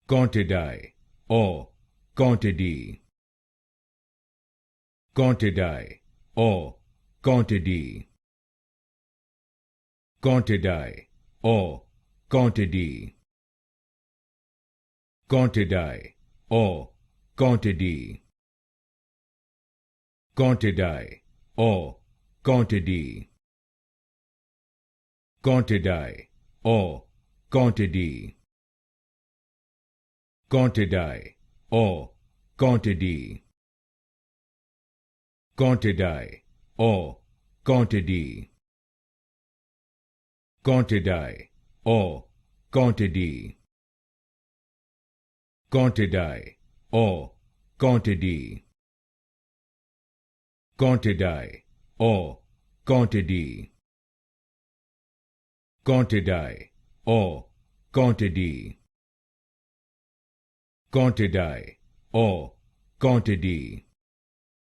Cottidae or Cottidae. Cottidae or Cottidae. Cottidae or Cottidae. Cottidae or Cottidae. Cottidae or Cottidae. Cottidae or Cottidae. Cottidae or Cottidae. Cottidae or Cottidae. Cottidae or Cottidae. Cottidae or Cottidae. Cottidae or Cottidae. Cottidae or Cottidae. Cottidae or Cottidae.